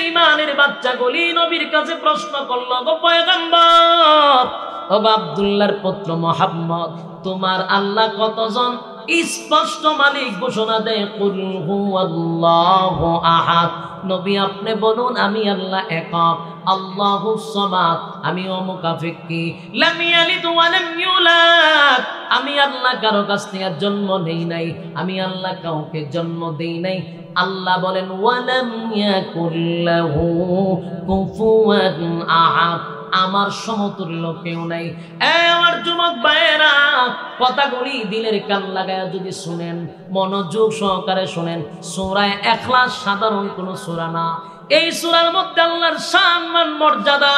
বেঈমানের বাচ্চাগুলি নবীর কাছে প্রশ্ন করল, গো পয়গম্বর, ও আব্দুল্লাহর পুত্র মুহাম্মদ, তোমার আল্লাহ কতজন? স্পষ্ট মালিক ঘোষণা দেয়, কুল হুয়াল্লাহু আহাদ। নবী আপনি বলুন, আমি আল্লাহ একক, আল্লাহুস সামাদ, আমি অমুকাফিক্কি, লাম ইয়ালিদ ওয়া লাম ইউলাদ, আমি আল্লাহ কারো কাছ থেকে জন্ম নেই নাই, আমি আল্লাহ কাউকে জন্ম দেই নাই। আল্লাহ বলেন, ওয়ালাম ইয়াকুল লাহু কুফুয়ান আহাদ, আমার সমতুল্য কেউ নাই। আমার যুবক ভাইয়েরা, কথাগুলি দিলের কান লাগায় যদি শুনেন, মনোযোগ সহকারে শুনেন, সূরা ইখলাস সাধারণ কোনো সূরা না। এই সূরার মধ্যে আল্লাহর সম্মান মর্যাদা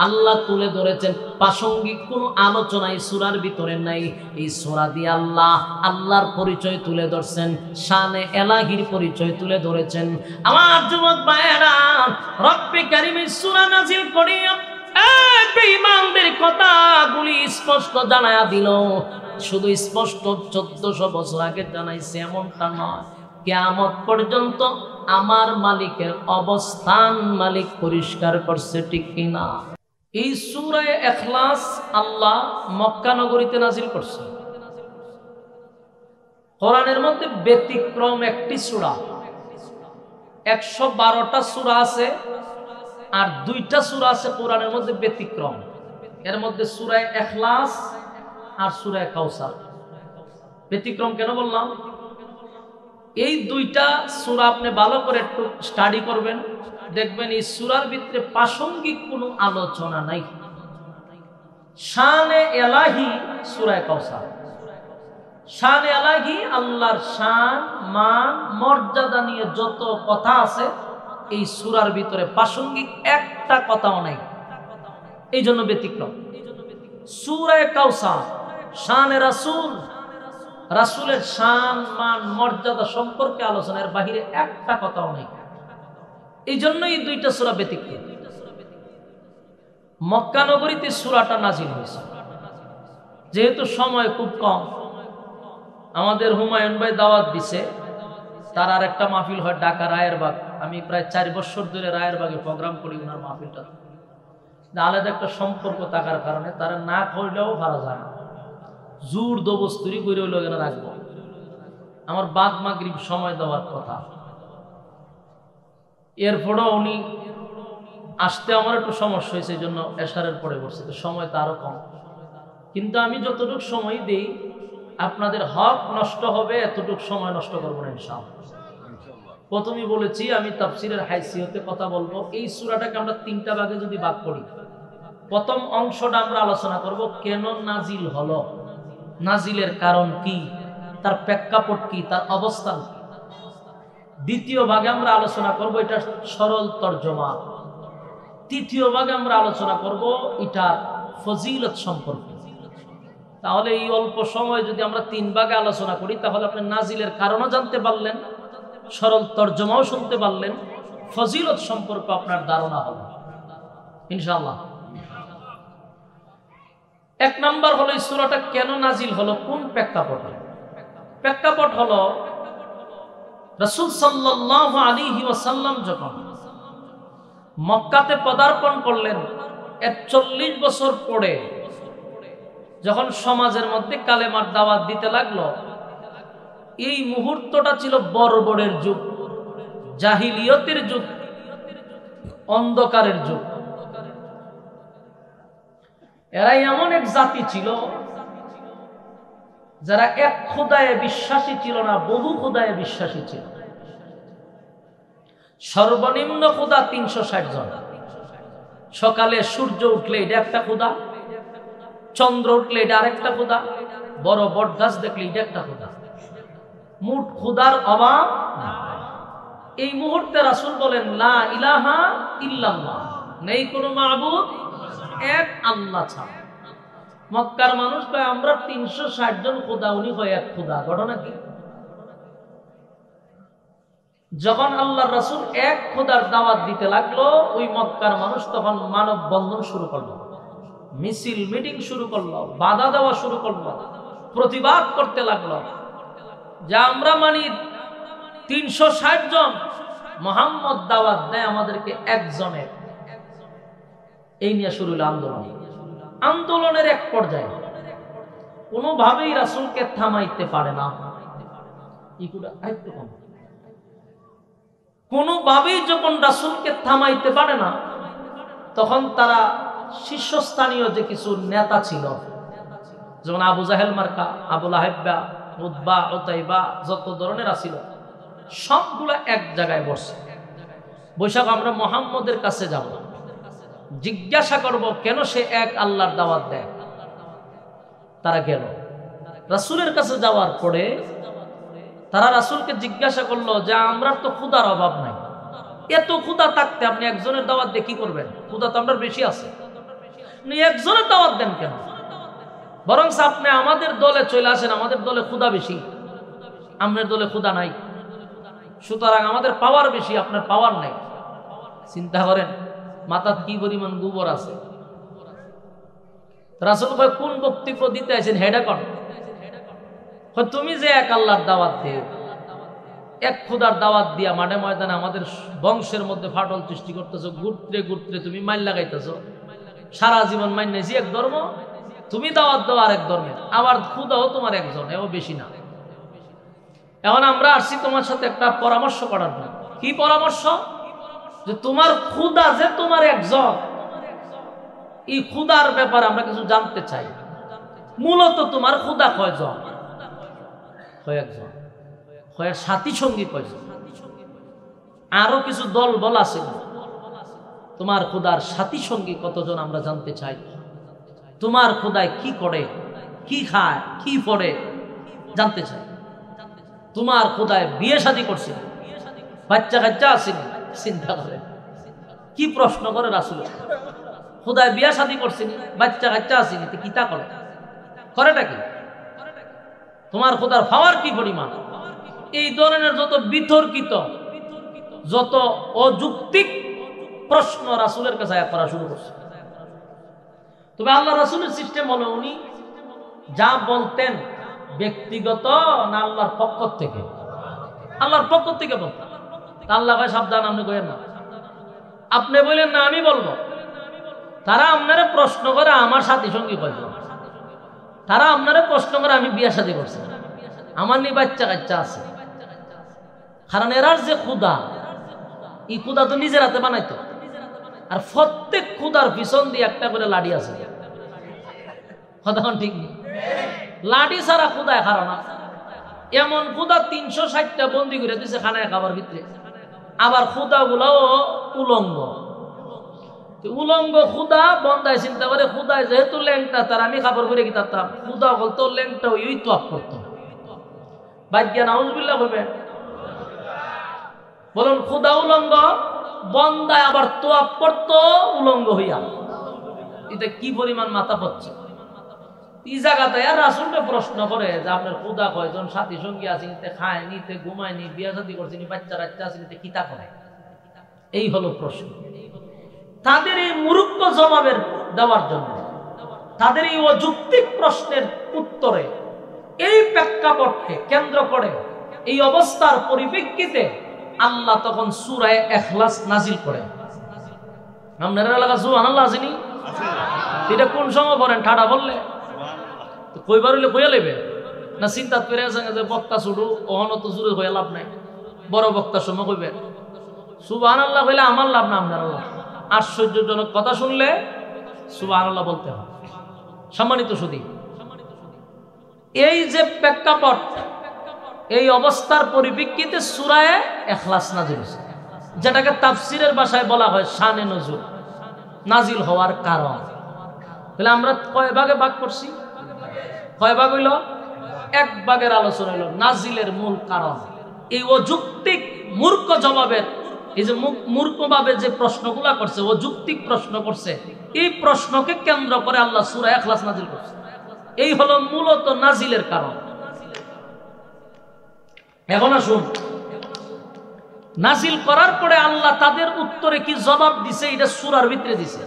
আল্লাহ তুলে ধরেছেন। প্রাসঙ্গিক কোনো আলোচনা এই সূরার ভিতরে নাই। এই সূরা দিয়ে আল্লাহ আল্লাহর পরিচয় তুলে ধরছেন, শানে এলাহির পরিচয় তুলে ধরেছেন। আমার যুবক ভাইয়েরা, রব্বে কারীম এই সূরা নাযিল করিয়া বেঈমানদের কথাগুলি স্পষ্ট জানায়া দিল। শুধু স্পষ্ট 1400 বছর আগে জানাইছে এমনটা নয়, কিয়ামত পর্যন্ত আমার মালিকের অবস্থান মালিক পরিষ্কার করছে, ঠিক কিনা? এই সূরা ইখলাস আল্লাহ মক্কা নগরীতে নাজিল করছে। কোরআনের মধ্যে ব্যতিক্রম একটি সূরা, 112টা সূরা আছে, আর 2টা সূরা আছে কোরআনের মধ্যে ব্যতিক্রম। এর মধ্যে সূরা ইখলাস আর সূরা কাউসার। ব্যতিক্রম কেন বললাম? এই 2টা সূরা আপনি ভালো করে একটু স্টাডি করবেন, দেখবেন এই সূরার ভিতরে প্রাসঙ্গিক কোনো আলোচনা নাই। শানে এলাহি সূরা কাউসার, শানে এলাহি আল্লাহর শান, মান, মর্যাদা নিয়ে যত কথা আছে এই সূরার ভিতরে প্রাসঙ্গিক একটা কথাও নাই, এই জন্য ব্যতিক্রম। সূরা কাউসার শানে রাসূল, রাসূলের শান, মান, মর্যাদা সম্পর্কে আলোচনার বাহিরে একটা কথাও নেই, এই জন্য এই 2টা সূরা ব্যতিক্রম। মক্কা নগরীতে সূরাটা নাজিল হয়েছে। যেহেতু সময় খুব কম, আমাদের হুমায়ুন ভাই দাওয়াত দিছে, তার আর একটা মাহফিল হয় ঢাকা রায়েরবাগ। আমি প্রায় 4 বছর ধরে রায়েরবাগে প্রোগ্রাম করি, ওনার মাহফিলটা আলাদা একটা সম্পর্ক থাকার কারণে তারা না করলেও ভালো যায় না, জোর দবস্তুরি করে হইলেও এখানে রাখবো। আমার বাদ মাগরিব সময় দেওয়ার কথা, এরপরও উনি আসতে আমার একটু সমস্যা হয়েছে, এই জন্য এশারের পরে বসছে, তো সময় তো আরো কম। কিন্তু আমি যতটুকু সময় দিই, আপনাদের হক নষ্ট হবে এতটুকু সময় নষ্ট করবো না ইনশাআল্লাহ। প্রথমেই বলেছি আমি তাফসীরের হাইসিয়তে কথা বলবো। এই সূরাটাকে আমরা 3টা ভাগে যদি ভাগ করি, প্রথম অংশটা আমরা আলোচনা করব কেন নাজিল হলো, নাজিলের কারণ কি, তার প্রেক্ষাপট কি, তার অবস্থান কি। দ্বিতীয় ভাগে আমরা আলোচনা করব এটা সরল তর্জমা। তৃতীয় ভাগে আমরা আলোচনা করব এটার ফজিলত সম্পর্কে। তাহলে এই অল্প সময় যদি আমরা 3 ভাগে আলোচনা করি, তাহলে আপনি নাজিলের কারণও জানতে পারলেন, সরল তর্জমাও শুনতে পারলেন, ফজিলত সম্পর্কে আপনার ধারণা হবে ইনশাআল্লাহ। 1 নাম্বার হলো এই সূরাটা কেন নাজিল হলো, কোন প্রেক্ষাপটে। প্রেক্ষাপট হলো রাসূল সাল্লাল্লাহু আলাইহি ওয়াসাল্লাম যখন মক্কাতে পদার্পণ করলেন, 40 বছর পরে যখন সমাজের মধ্যে কালেমার দাওয়াত দিতে লাগলো, এই মুহূর্তটা ছিল বর্বরের যুগ, জাহিলিয়তের যুগ, অন্ধকারের যুগ। এরা এমন এক জাতি ছিল যারা এক খোদায়ে বিশ্বাসী ছিল না, বহু খোদায়ে বিশ্বাসী ছিল। সর্বনিম্ন খোদা 360 জন। সকালে সূর্য উঠলে এটা একটা খোদা, চন্দ্র উঠলে এটা আরেকটা খোদা, বড় বট গাছ দেখলে এটা একটা খোদা। মোট খোদার অভাব। এই মুহূর্তে রাসূল বলেন, লা ইলাহা ইল্লাল্লাহ, নেই কোনো মাবুদ এক আল্লাহ ছাড়া। মক্কার মানুষ কয় আমরা 360 জন খোদা, উনি কয় এক খোদা। ঘটনা কি? যখন আল্লাহর রাসূল এক খোদার দাওয়াত দিতে লাগলো, ওই মক্কার মানুষ তখন মানব বন্ধন শুরু করলো, মিছিল মিটিং শুরু করলো, বাধা দেওয়া শুরু করলো, প্রতিবাদ করতে লাগলো যে আমরা মানি 360 জন, মুহাম্মদ দাওয়াত দেয় আমাদেরকে একজনের, এই নিয়ে শুরু হলো আন্দোলন। আন্দোলনের এক পর্যায়ে কোনোভাবেই রাসূলকে থামাইতে পারে না, কোনোভাবেই যখন রাসূলকে থামাইতে পারে না, তখন তারা শীর্ষস্থানীয় যে কিছু নেতা ছিল, যেমন আবু জাহেল মার্কা, আবু লাহাব, উতবা, উতাইবা, যত ধরনের আছিল, সবগুলা এক জায়গায় বসে বৈশাখ আমরা মুহাম্মদের কাছে যাব, জিজ্ঞাসা করব কেন সে এক আল্লাহর দাওয়াত দেয়। তারা গেল রাসূলের কাছে। যাওয়ার পরে তারা রাসূলকে জিজ্ঞাসা করলো যে আমরা তো ক্ষুধার অভাব নাই, এত ক্ষুধা থাকতে আপনি একজনের দাওয়াত দিয়ে কি করবেন? ক্ষুধা তো আমরা বেশি আছে, আপনি একজনের দাওয়াত দেন কেন? বরং আপনি আমাদের দলে চলে আসেন, আমাদের দলে ক্ষুধা বেশি, আপনার দলে ক্ষুধা নাই, সুতরাং আমাদের পাওয়ার বেশি, আপনার পাওয়ার নাই। চিন্তা করেন মাথার কি পরিমাণ গোবর আছে। রাসূল ভাই কোন বক্তব্য দিতে আছেন হেডা কর, তুমি যে এক আল্লাহর দাওয়াত দিও, এক খোদার দাওয়াত দিয়া মাঠে ময়দানে আমাদের বংশের মধ্যে ফাটল সৃষ্টি করতেছো, গুত্রে গুত্রে তুমি মাইল লাগাইতেছো, সারা জীবন মাইনেছি এক ধর্ম, তুমি দাওয়াত দাও আরেক ধর্মের, আবার খুদাও তোমার একজন, এও বেশি না। এখন আমরা আসছি তোমার সাথে একটা পরামর্শ করার জন্য। কি পরামর্শ? যে তোমার খুদা যে তোমার একজন, এই খুদার ব্যাপারে আমরা কিছু জানতে চাই। মূলত তোমার খুদা কয়জন? কয়েকজন। কয়েক সাথী সঙ্গী কয়জন? আরো কিছু দল বল আছে, তোমার খুদার সাথী সঙ্গী কতজন আমরা জানতে চাই। তোমার খুদায় কি করে, কি খায়, কি পড়ে জানতে চাই। তোমার খুদায় বিয়ে শাদী করছে, বাচ্চা কাচ্চা আসেনি, চিন্তা করে কি প্রশ্ন করে রাসূল। খুদায় বিয়ে শাদী করছেনি, বাচ্চা কাচ্চা আসেনি, তো কিতা করে, করেটা কি? তোমার খুদার পাওয়ার কি পরিমাণ? এই ধরনের যত বিতর্কিত, যত অযৌক্তিক প্রশ্ন রাসূলের কাছে করা শুরু করছে। তবে আল্লাহ রাসূলের সিস্টেম হলো উনি যা বলতেন ব্যক্তিগত না আল্লাহর পক্ষ থেকে? আল্লাহর পক্ষ থেকে বলতেন। আল্লাহ ভাই সাবধান, আপনি কইেন না, আপনি বললেন না আমি বলবো। তারা আপনারা প্রশ্ন করে আমার সাথী সঙ্গী কয়জন, তারা আপনারা প্রশ্ন করে আমি বিয়ে শাদী করছি, আমার নি বাচ্চা কাচ্চা আছে। কারণ এরার যে খুদা, এই খুদা তো নিজের হাতে বানাইতো, আর প্রত্যেক খুদার পিছন দিয়ে একটা করে লাঠি আছে। কথা ঠিক নেই, লাঠি ছাড়া খুদায় খারো না। এমন খুদা 360টা বন্দি করে দিছে খানায় খাবার ভিতরে। আবার খুদা গুলাও উলঙ্গ, উলঙ্গ খুদা বন্দায় চিন্তা করে খুদায় যেহেতু ল্যাংটা, তার আমি খাবার করে কি তারতাম, খুদা বলতো ল্যাংটা ওই তো আপ করতো। ভাগ্যা নাউজুবিল্লাহ হবে, বলুন খুদা উলঙ্গ, বন্দায় আবার তো আপ করতো উলঙ্গ হইয়া। এটা কি পরিমাণ মাথা পড়ছে। এই জায়গাতে আর রাসূলকে প্রশ্ন করে যে আপনার খুদা কয়জন, সাথী সঙ্গী আছে নিতে, খায় নিতে, ঘুমায় নি, বিয়া শাদী করছে নি, বাচ্চা বাচ্চা আছে নিতে, কিতা করে? এই হলো প্রশ্ন। তাদের এই মূর্খ জবাবের দেওয়ার জন্য, তাদের এই অযৌক্তিক প্রশ্নের উত্তরে, এই প্রেক্ষাপটকে কেন্দ্র করে, এই অবস্থার পরিপ্রেক্ষিতে আল্লাহ তখন সূরা ইখলাস নাজিল করে। আপনার এলাকা সুবহানাল্লাহ আসেনি? এটা কোন সময় পড়েন? ঠাডা বললে তো কইবার হইলে কইয়া লেবে না, চিন্তা করে আছে যে বক্তা শুরু ওহনো তো শুরু হয়ে লাভ নাই, বড় বক্তার সময় কইবে সুবহানাল্লাহ কইলে আমার লাভ না, আপনার লাভ। আশ্চর্যজনক কথা শুনলে সুবহানাল্লাহ বলতে হয়। সম্মানিত সুধী, এই যে প্রেক্ষাপট, এই অবস্থার পরিপ্রেক্ষিতে সূরা ইখলাস নাজিল হয়েছে, যেটাকে তাফসীরের ভাষায় বলা হয় শানে নজুল, নাজিল হওয়ার কারণ। তাহলে আমরা কয় ভাগে ভাগ করছি? কয় ভাগ হইল? এক ভাগের আলোচনা হইল নাজিলের মূল কারণ। এই অযৌক্তিক মূর্খ জবাবের, এই যে মূর্খভাবে যে প্রশ্নগুলা করছে, অযৌক্তিক প্রশ্ন করছে, এই প্রশ্নকে কেন্দ্র করে আল্লাহ সূরা ইখলাস নাজিল করছে। এই হলো মূলত নাজিলের কারণ। এখন আসুন, নাজিল করার পরে আল্লাহ তাদের উত্তরে কি জবাব দিছে, এটা সূরার ভিতরে দিছে।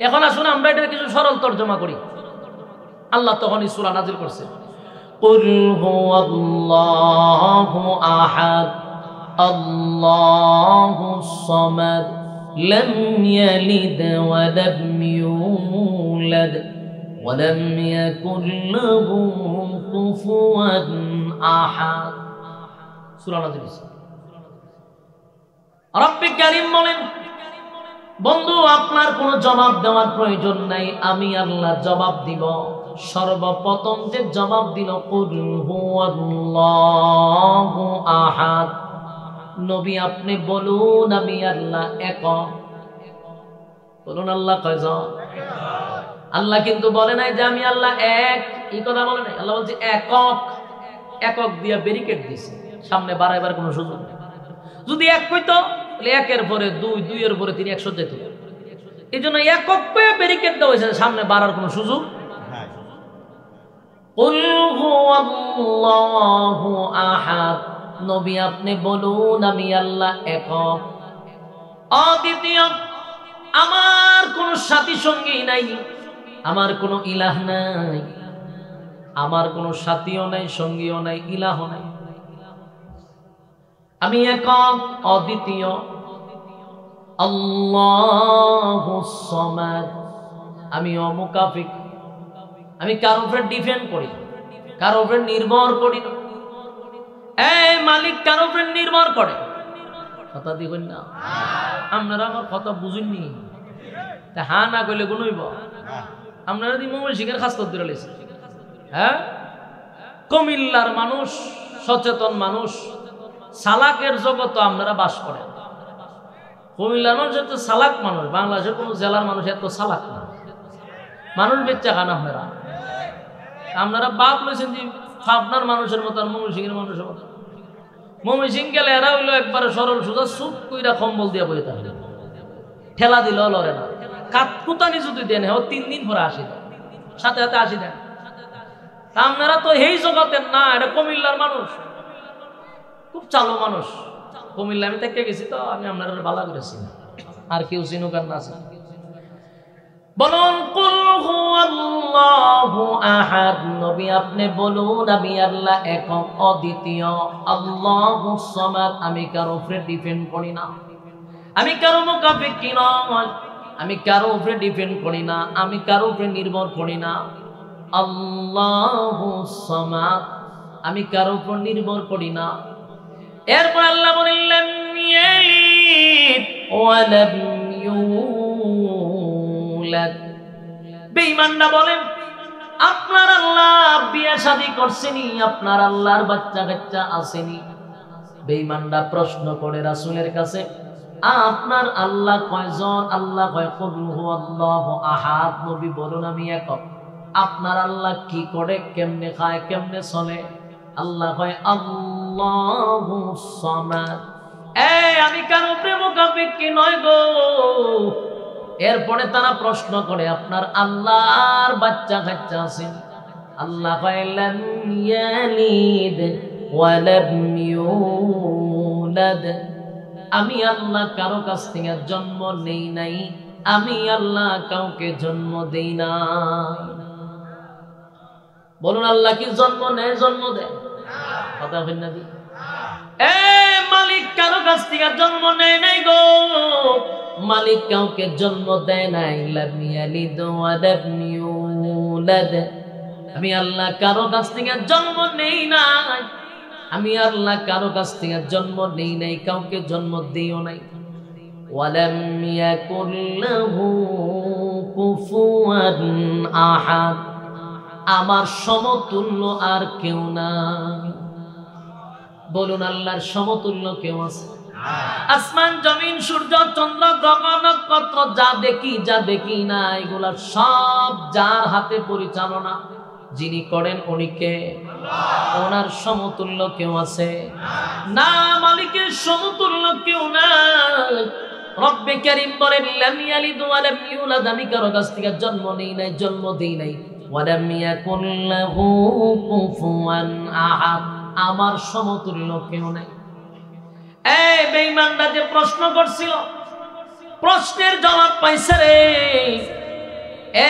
এখন আসুন আমরা এটা কিছু সরল তর্জমা করি। আল্লাহ তখন এই সূরা নাজিল করছে, কুল হুয়াল্লাহু আহাদ আল্লাহুস সামাদ লাম ইয়ালিদ ওয়া লাম ইউলাদ ওয়া লাম ইয়াকুল লাহু কুফুয়ান আহাদ। সূরা নাজিল। রব্বে কারীম বলেন, বন্ধু আপনার কোনো জবাব দেওয়ার প্রয়োজন নাই, আমি আল্লাহ জবাব দিব। সর্বপ্রথম যে জবাব দিল কুল হুয়াল্লাহু আহাদ, নবী আপনি বলুন আমি আল্লাহ একক। বলুন আল্লাহ কয়জন? আল্লাহ কিন্তু বলে নাই যে আমি আল্লাহ এক, এই কথা বলে নাই। আল্লাহ বলছে একক। একক দিয়া ব্যারিকেড দিছে, সামনে বাড়াইবার কোনো সুযোগ নেই। যদি এক কইতো তাহলে একের পরে দুই, দুইয়ের পরে তিন, 100 যেত। এই জন্য একক পেয়ে ব্যারিকেড দেওয়া হয়েছে, সামনে বাড়ার কোনো সুযোগ। কুল হুয়াল্লাহু আহাদ, নবী আপনি বলুন আমি আল্লাহ একক, অদ্বিতীয়, আমার কোনো সাথী সঙ্গী নাই, আমার কোনো ইলাহ নাই, আমার কোনো সাথীও নাই, সঙ্গীও নাই, ইলাহ নাই। আমি একক, অদ্বিতীয়। আল্লাহুস সামাদ, আমি অমুকাফিক, আমি কারোর উপরে ডিপেন্ড করি, কারোর উপরে নির্ভর করি না। এই মালিক কারোর উপরে নির্ভর করে, কথা দিবেন না। আপনারা আমার কথা বুঝেননি, তা হা না কইলে কোন হইব? আপনারা দি মোবাইল শিখের খাস করতে রয়েছে। হ্যাঁ, কুমিল্লার মানুষ, সচেতন মানুষ, সালাকের জগৎ আপনারা বাস করেন। কুমিল্লার মানুষ এত সালাক মানুষ, বাংলাদেশের কোন জেলার মানুষ এত সালাক না। মানুষ বেচ্চা খান আপনারা, আপনারা বাপ লইছেন যে আপনার মানুষের মতো, ময়মনসিংহের মানুষের মতো। ময়মনসিংহ গেলে এরা হইলো একবারে সরল সোজা, সুপ কইরা কম্বল দিয়া বই থাকে, ঠেলা দিল লড়ে না। কাতকুতানি যদি দেন হে 3 দিন পরে আসি দেন, সাথে সাথে আসি দেন। আপনারা তো এই জগতের না, এটা কুমিল্লার মানুষ, খুব চালু মানুষ। কুমিল্লা আমি থেকে গেছি তো, আমি আপনারা ভালো করেছি, আর কেউ চিনুক আর না চিনুক। বলুন কুল হুয়াল্লাহু আহাদ, নবী আপনি বলুন আমি আল্লাহ একক, অদ্বিতীয়। আল্লাহুস সামাদ, আমি কারো উপরে ডিপেন্ড করি না, আমি কারো মুখাপেক্ষী নয়, আমি কারো উপরে ডিপেন্ড করি না, আমি কারো উপরে নির্ভর করি না। আল্লাহুস সামাদ, আমি কারো উপর নির্ভর করি না। এরপর আল্লাহ বলেন লাম ইয়ালিদ ওয়া লাম ইউলাদ। বেঈমানরা বলেন আপনার আল্লাহ বিয়ে শাদী করছেনি, আপনার আল্লাহর বাচ্চা কাচ্চা আসেনি। বেঈমানরা প্রশ্ন করে রাসূলের কাছে, আপনার আল্লাহ কয়জন? আল্লাহ কয় কুল হুয়াল্লাহু আহাদ, নবী বলুন আমি একক। আপনার আল্লাহ কি করে, কেমনে খায়, কেমনে চলে? আল্লাহ কয় আল্লাহুস সামাদ। আমি কারো প্রেম মুখাপেক্ষী নয় গো। এরপরে তারা প্রশ্ন করে আপনার আল্লাহর বাচ্চা কাচ্চা আছে? আল্লাহ কয় লাম ইয়ালিদ ওয়া লাম ইউলাদ, আমি আল্লাহ কারো কাছ থেকে জন্ম নেই নাই, আমি আল্লাহ কাউকে জন্ম দেই না। বলুন আল্লাহ কি জন্ম নেয়, জন্ম দেয়? কথা হয় না? মালিক কারো কাছ থেকে জন্ম নেয় নাই গো, মালিক কাউকে জন্ম দেয় নাই। লাম ইয়ালিদ ওয়া লাম ইউলাদ, আমি আল্লাহ কারো কাছ থেকে জন্ম নেই নাই, আমি আল্লাহ কারো কাছ থেকে জন্ম নেই নাই, কাউকে জন্ম দিও নাই। ওয়ালাম ইয়াকুল লাহু কুফুয়ান আহাদ, আমার সমতুল্য আর কেউ নাই। বলুন আল্লাহর সমতুল্য কেউ আছে? আসমান জমিন সূর্য চন্দ্র গ্রহ নক্ষত্র যা দেখি যা দেখি না, এগুলা সব যার হাতে পরিচালনা, যিনি করেন উনি কে? ওনার সমতুল্য কেউ আছে না, মালিকের সমতুল্য কেউ নাই। রব্বে কারীম বলেন লাম ইয়ালিদ ওয়া লাম ইউলাদ, আমি কারো কাছ থেকে জন্ম নেই নাই, জন্ম দেই নাই। ওয়া লাম ইয়াকুল লাহু কুফুয়ান আহাদ, আমার সমতুল্য কেউ নাই। এই বেঈমানরা যে প্রশ্ন করছিল, প্রশ্নের জবাব পাইছে রে।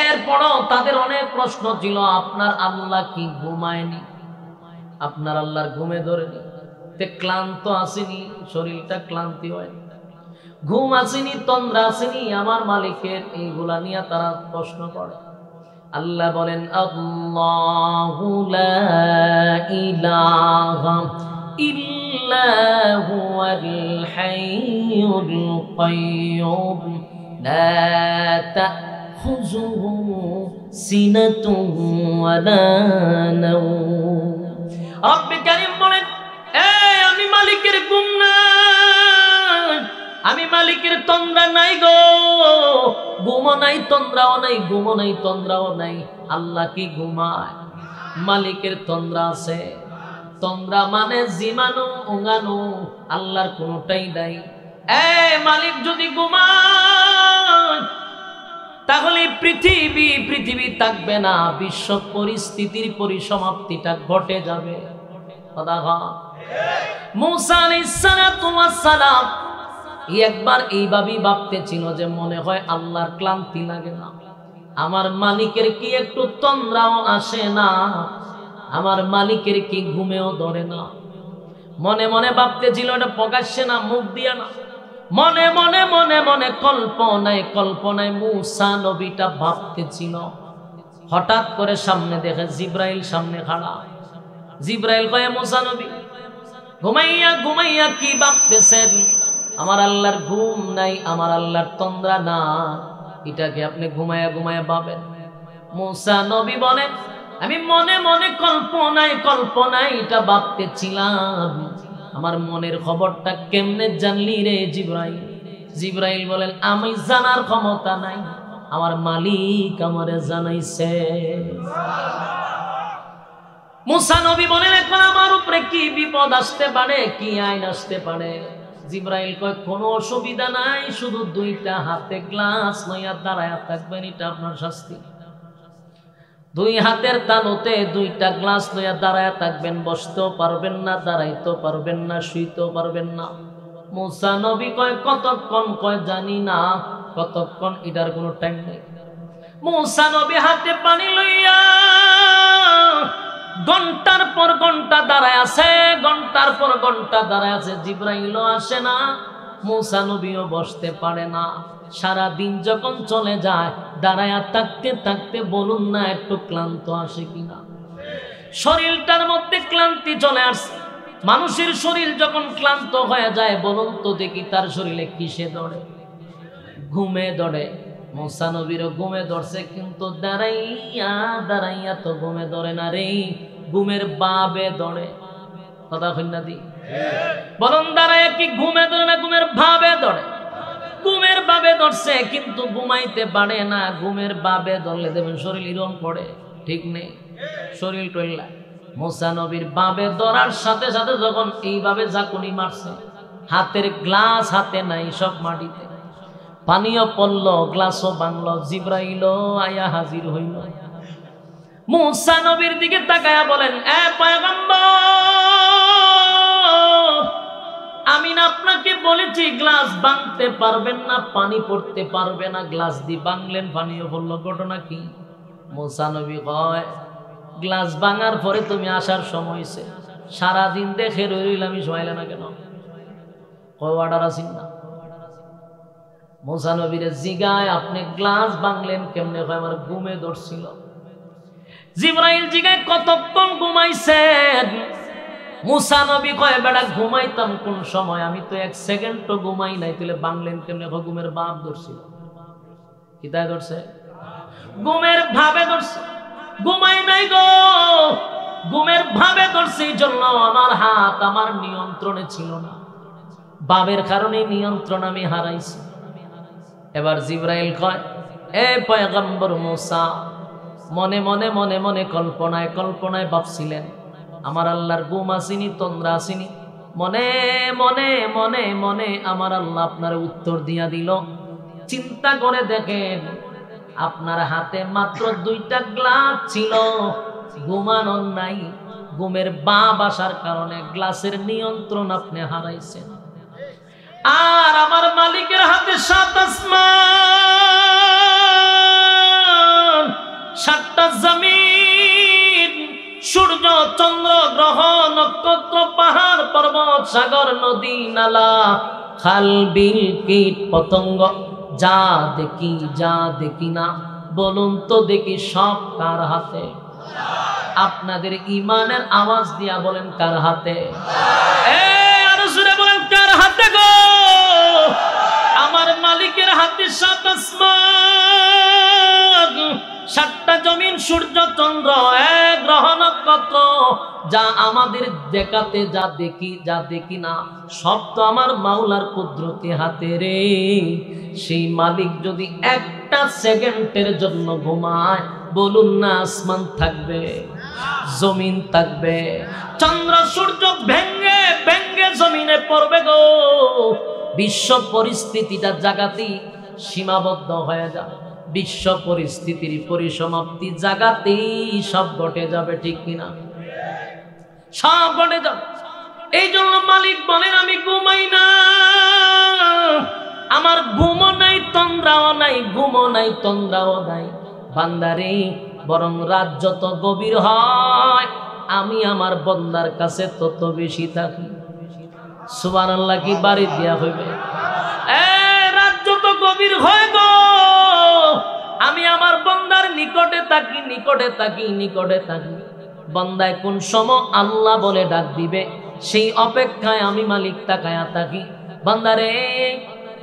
এরপরও তাদের অনেক প্রশ্ন ছিল, আপনার আল্লাহ কি ঘুমায়নি? আপনার আল্লাহর ঘুমে ধরেনি? তে ক্লান্ত আসেনি, শরীরটা ক্লান্তি হয়, ঘুম আসেনি, তন্দ্রা আসেনি, আমার মালিকের এইগুলা নিয়ে তারা প্রশ্ন করে। আল্লাহ বলেন আল্লাহু লা ইলাহা ইল্লা হুয়াল হাইয়ুল কাইয়্যুম লা তাখুযুহু সিনাতুন ওয়ালা নাওম। রব্বে কারীম বলেন, আমি মালিকের ঘুম নাই, আমি মালিকের তন্দ্রা নাই গো, ঘুমও নাই, তন্দ্রাও নাই, ঘুমও নাই, তন্দ্রাও নাই। আল্লাহ কি ঘুমায়? মালিকের তন্দ্রা আছে। তন্দ্রা মানে জিমানো ওঙ্গানো, আল্লাহর কোনোটাই নাই। মালিক যদি ঘুমায় তাহলে পৃথিবী থাকবে না, বিশ্ব পরিস্থিতির পরিসমাপ্তিটা ঘটে যাবে। মুসা আলাইহিস সালাতু ওয়াস সালাম একবার এইভাবেই ভাবতেছিল যে মনে হয় আল্লাহর ক্লান্তি লাগে না, আমার মালিকের কি একটু তন্দ্রাও আসে না, আমার মালিকের কি ঘুমেও ধরে না। মনে মনে ভাবতেছিল, এটা প্রকাশ্যে না, মুখ দিয়া না, মনে মনে মনে মনে কল্পনায় মুসা নবীটা ভাবতেছিল। হঠাৎ করে সামনে দেখে জিব্রাইল সামনে খাড়া। জিব্রাইল কয়ে, মুসা নবী ঘুমাইয়া ঘুমাইয়া কি ভাবতেছেন? আমার আল্লাহর ঘুম নাই, আমার আল্লাহর তন্দ্রা না, এটাকে আপনি ঘুমাইয়া ঘুমাইয়া ভাবেন? মুসা নবী বলেন, আমি মনে মনে কল্পনায় এটা ভাবতেছিলাম। আমার মনের খবরটা কেমনে জানলি রে জিব্রাইল? জিব্রাইল বলেন, আমি জানার ক্ষমতা নাই, আমার মালিক আমারে জানাইছে। মুসা নবী বলেন, এখন আমার উপরে কি বিপদ আসতে পারে, কি আইন আসতে পারে? জিব্রাইল কয়, কোনো অসুবিধা নাই, শুধু দুইটা হাতে গ্লাস লইয়া দাঁড়ায়া থাকবেন, এটা আপনার শাস্তি। দুই হাতের তালুতে দুইটা গ্লাস লইয়া দাঁড়ায়া থাকবেন, বসতেও পারবেন না, দাঁড়াইতেও পারবেন না, শুইতেও পারবেন না। মুসা নবী কয়, কতক্ষণ? কয়, জানি না কতক্ষণ, এটার কোনো টাইম নেই। মুসা নবী হাতে পানি লইয়া ঘন্টার পর ঘন্টা দাঁড়ায় আছে, ঘন্টার পর ঘন্টা দাঁড়ায় আছে, জিব্রাইলও আসে না, মুসা নবীও বসতে পারে না। সারা দিন যখন চলে যায়, দাঁড়ায়া থাকতে থাকতে বলুন না একটু ক্লান্ত আসে কিনা? শরীরটার মধ্যে ক্লান্তি চলে আসছে। মানুষের শরীর যখন ক্লান্ত হয়ে যায়, বলুন তো দেখি তার শরীরে কিসে ধরে? ঘুমে ধরে। মুসা নবীরও ঘুমে ধরছে, কিন্তু দাঁড়াইয়া তো ঘুমে ধরে না রে, ঘুমের বাবে ধরে। কথা কইনা দি বলুন, দাঁড়াইয়া কি ঘুমে ধরে না ঘুমের ভাবে ধরে? ঘুমের বাবে ধরছে, কিন্তু ঘুমাইতে পারে না। ঘুমের বাবে ধরলে দেবেন শরীর ইরম পড়ে, ঠিক নেই? শরীর টইলা। মুসা নবীর বাবে ধরার সাথে সাথে যখন এইভাবে ঝাঁকুনি মারছে, হাতের গ্লাস হাতে নাই, সব মাটিতে। পানিও পড়ল, গ্লাসও ভাঙল, জিব্রাইলও আয়া হাজির হইল। মুসা নবীর দিকে তাকায়া বলেন, এ পয়গম্বর, আমি না আপনাকে বলেছি গ্লাস ভাঙতে পারবেন না, পানি পড়তে পারবে না, গ্লাস দিয়ে ভাঙলেন, পানিও পড়ল, ঘটনা কি? মুসা নবী কয়, গ্লাস ভাঙার পরে তুমি আসার সময় হয়েছে, সারাদিন দেখে রইল, আমি শোয়াইলে না কেন? কয়, অর্ডার আসিন না। মুসা নবীর জিগায়, আপনি গ্লাস ভাঙলেন কেমনে? কয়, আমার ঘুমে ধরছিল। জিব্রাইল জিগায়, কতক্ষণ ঘুমাইছেন? মুসা নবী কয়, বেটা ঘুমাইতাম কোন সময়, আমি তো এক সেকেন্ড তো ঘুমাই নাই, তুলে ভাঙলেন কেমনে? ঘুমের ভাব ধরছিল। কিতায় ধরছে? ঘুমের ভাবে ধরছে, ঘুমাই নাই গো, ঘুমের ভাবে ধরছে। এই জন্য আমার হাত আমার নিয়ন্ত্রণে ছিল না, ভাবের কারণে নিয়ন্ত্রণ আমি হারাইছি। এবার জিব্রাইল কয়, এ পয়গম্বর মুসা, মনে মনে মনে মনে কল্পনায় ভাবছিলেন, আমার আল্লাহর ঘুম আসেনি, তন্দ্রা আসেনি। মনে মনে মনে মনে আমার আল্লাহ আপনার উত্তর দিয়া দিল। চিন্তা করে দেখেন, আপনার হাতে মাত্র দুইটা গ্লাস ছিল, ঘুমানোর নাই। ঘুমের ভাব আসার কারণে গ্লাসের নিয়ন্ত্রণ আপনি হারাইছেন। আর আমার মালিকের হাতে 7 আসমান, 7টা জমিন, সূর্য, চন্দ্র, গ্রহ, নক্ষত্র, পাহাড়, পর্বত, সাগর নদী নালা খাল বিল কীট পতঙ্গ যা দেখি না বলুন তো দেখি সব কার হাতে? আপনাদের ইমানের আওয়াজ দিয়া বলেন কার হাতে? আরো জোরে বলেন কার হাতে গো? আমার মালিকের হাতে সাত আসমান, সাতটা জমিন, সূর্য চন্দ্র, এক গ্রহ নক্ষত্র, যা আমাদের দেখাতে যা দেখি না সব তো আমার মাওলার কুদরতি হাতে রে। সেই মালিক যদি একটা সেকেন্ডের জন্য ঘুমায় বলুন না আসমান থাকবে, জমিন থাকবে? চন্দ্র সূর্য ভেঙ্গে ভেঙ্গে জমিনে পড়বে গো। বিশ্ব পরিস্থিতিটা জাগাতেই সীমাবদ্ধ হয়ে যাবে, বিশ্ব পরিস্থিতির পরিসমাপ্তি জাগাতেই সব ঘটে যাবে, ঠিক কিনা? সব ঘটে যাবে। এই জন্য মালিক বলেন আমি ঘুমাই না, আমার ঘুমও নাই তন্দ্রাও নাই, ঘুমও নাই তন্দ্রাও নাই বান্দারে। বরং রাত যত গভীর হয় আমি আমার বন্দার কাছে তত বেশি থাকি। সুবহানাল্লাহ কি বাড়ি দিয়া হইবে? রাত যত গভীর হয় গো আমি আমার বন্দার নিকটে থাকি, নিকটে থাকি, নিকটে থাকি। বন্দায় কোন সময় আল্লাহ বলে ডাক দিবে সেই অপেক্ষায় আমি মালিক তাকায়া থাকি। বান্দারে,